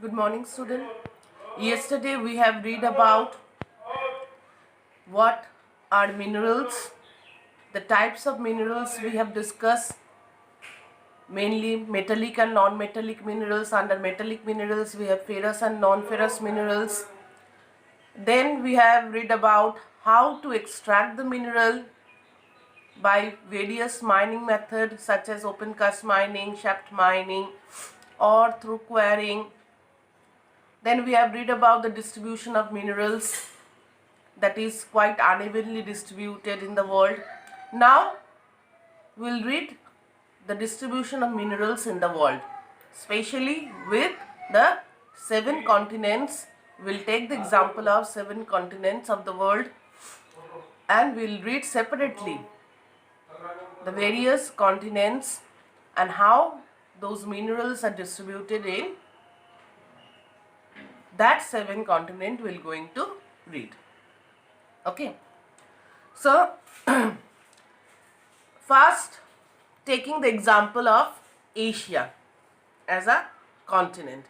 Good morning, student. Yesterday we have read about what are minerals, the types of minerals we have discussed, mainly metallic and non-metallic minerals. Under metallic minerals we have ferrous and non-ferrous minerals. Then we have read about how to extract the mineral by various mining methods such as open cast mining, shaft mining, or through quarrying. Then we have read about the distribution of minerals that is quite unevenly distributed in the world. Now we'll read the distribution of minerals in the world, especially with the 7 continents. We'll take the example of 7 continents of the world and we'll read separately the various continents and how those minerals are distributed in that 7 continent we're going to read. Okay, so first taking the example of Asia as a continent.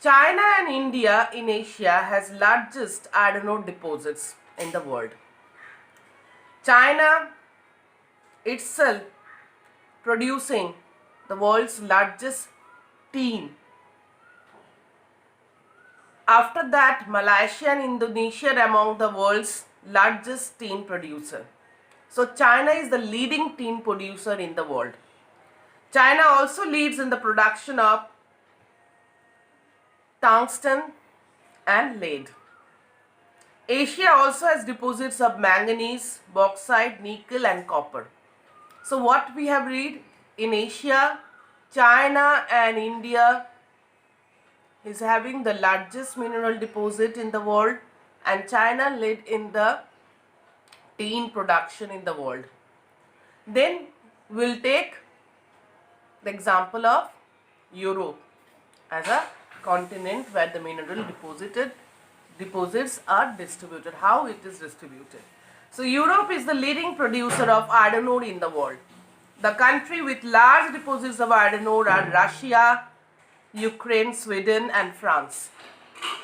China and India in Asia has largest iron ore deposits in the world. China itself producing the world's largest tin. After that, Malaysia and Indonesia are among the world's largest tin producer. So China is the leading tin producer in the world. China also leads in the production of tungsten and lead. Asia also has deposits of manganese, bauxite, nickel and copper. So what we have read in Asia, China and India is having the largest mineral deposit in the world, and China led in the tin production in the world. Then we'll take the example of Europe as a continent where the mineral deposits are distributed, how it is distributed. So Europe is the leading producer of iron ore in the world. The country with large deposits of iron ore are Russia, Ukraine, Sweden and France.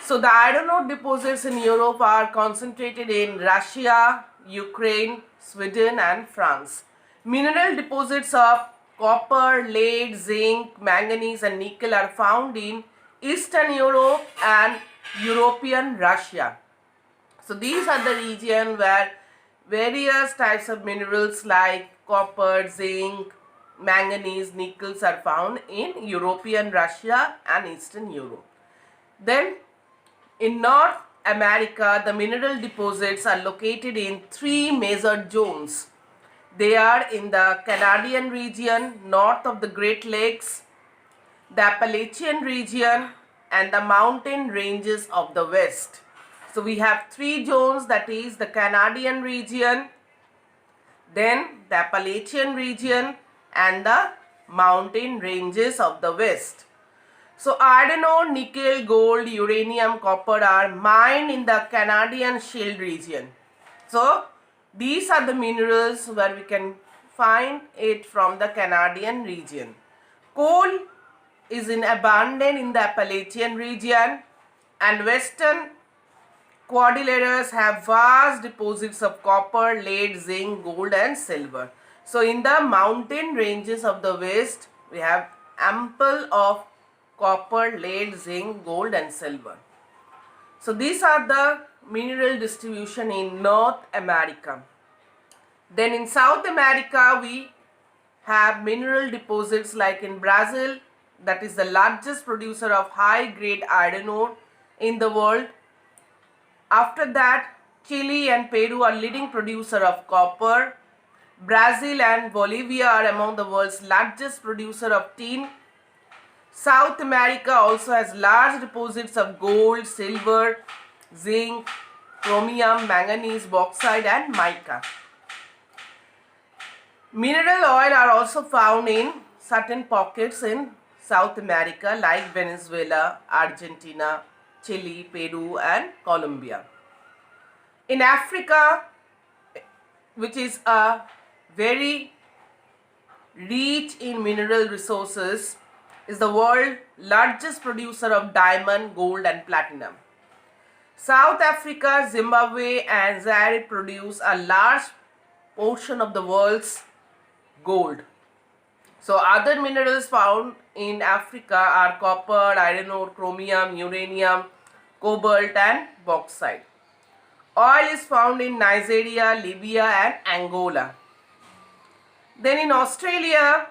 So the iron ore deposits in Europe are concentrated in Russia, Ukraine, Sweden and France. Mineral deposits of copper, lead, zinc, manganese and nickel are found in Eastern Europe and European Russia. So these are the region where various types of minerals like copper, zinc, manganese, nickels are found in European Russia and Eastern Europe. Then in North America, the mineral deposits are located in 3 major zones. They are in the Canadian region, north of the Great Lakes, the Appalachian region and the mountain ranges of the west. So we have 3 zones, that is the Canadian region, then the Appalachian region and the mountain ranges of the west. So iron ore, nickel, gold, uranium, copper are mined in the Canadian Shield region. So these are the minerals where we can find it from the Canadian region. Coal is in abundance in the Appalachian region, and western Cordilleras have vast deposits of copper, lead, zinc, gold and silver. So in the mountain ranges of the west, we have ample of copper, lead, zinc, gold and silver. So these are the mineral distribution in North America. Then in South America, we have mineral deposits like in Brazil, that is the largest producer of high grade iron ore in the world. After that, Chile and Peru are leading producer of copper. Brazil and Bolivia are among the world's largest producer of tin. South America also has large deposits of gold, silver, zinc, chromium, manganese, bauxite and mica. Mineral oil are also found in certain pockets in South America like Venezuela, Argentina, Chile, Peru and Colombia. In Africa, which is a very rich in mineral resources, is the world's largest producer of diamond, gold and platinum. South Africa, Zimbabwe and Zaire produce a large portion of the world's gold. So other minerals found in Africa are copper, iron ore, chromium, uranium, cobalt and bauxite. Oil is found in Nigeria, Libya and Angola. Then in Australia,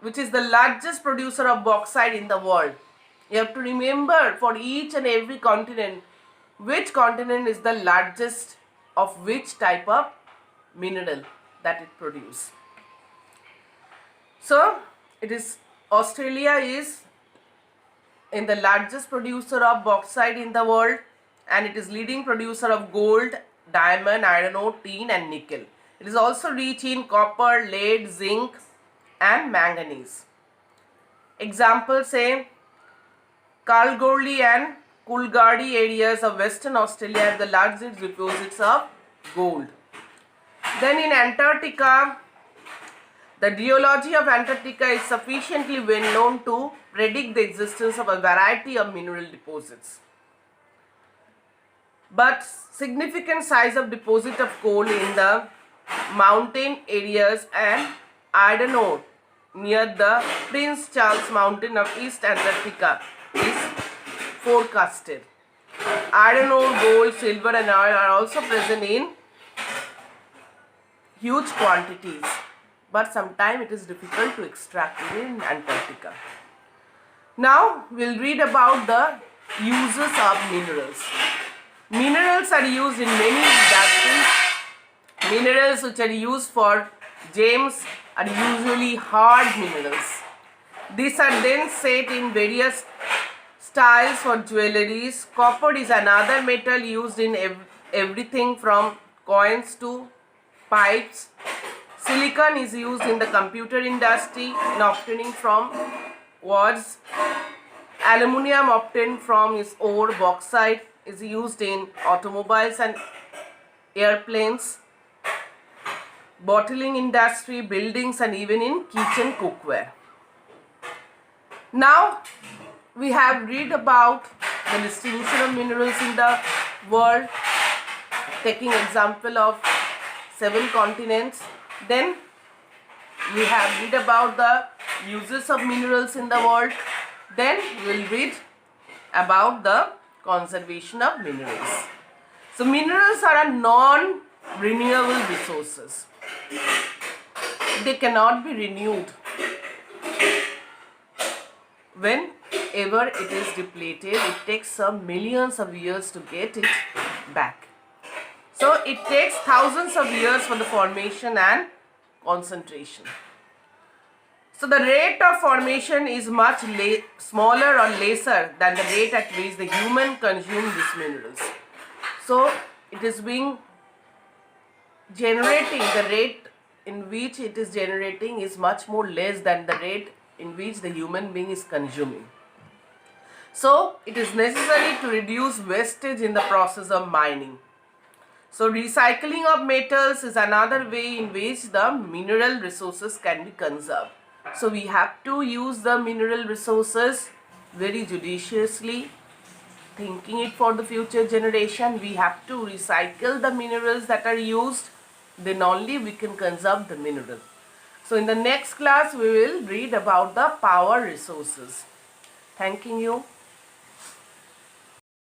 which is the largest producer of bauxite in the world, you have to remember for each and every continent, which continent is the largest of which type of mineral that it produces. So it is Australia is in the largest producer of bauxite in the world, and it is leading producer of gold, diamond, iron ore, tin and nickel. It is also rich in copper, lead, zinc and manganese. Examples say Kalgoorlie and Coolgardie areas of Western Australia have the largest deposits of gold. Then in Antarctica, the geology of Antarctica is sufficiently well known to predict the existence of a variety of mineral deposits. But significant size of deposit of coal in the mountain areas and iron ore near the Prince Charles Mountain of East Antarctica is forecasted. Iron ore, gold, silver and oil are also present in huge quantities, but sometimes it is difficult to extract it in Antarctica. Now we'll read about the uses of minerals. Minerals are used in many industries. Minerals which are used for gems are usually hard minerals. These are then set in various styles for jewelries. Copper is another metal used in everything from coins to pipes. Silicon is used in the computer industry in obtaining from quartz. Aluminium obtained from its ore. Bauxite is used in automobiles and airplanes, bottling industry, buildings and even in kitchen cookware. Now we have read about the distribution of minerals in the world, taking example of 7 continents. Then we have read about the uses of minerals in the world. Then we will read about the conservation of minerals. So minerals are a non-renewable resources. They cannot be renewed. Whenever it is depleted, it takes some millions of years to get it back. So it takes thousands of years for the formation and concentration. So the rate of formation is much smaller or lesser than the rate at which the human consume these minerals. So it is being generating, the rate in which it is generating is much more less than the rate in which the human being is consuming. So it is necessary to reduce wastage in the process of mining. So recycling of metals is another way in which the mineral resources can be conserved. So we have to use the mineral resources very judiciously, thinking it for the future generation. We have to recycle the minerals that are used, then only we can conserve the mineral. So in the next class we will read about the power resources. Thanking you.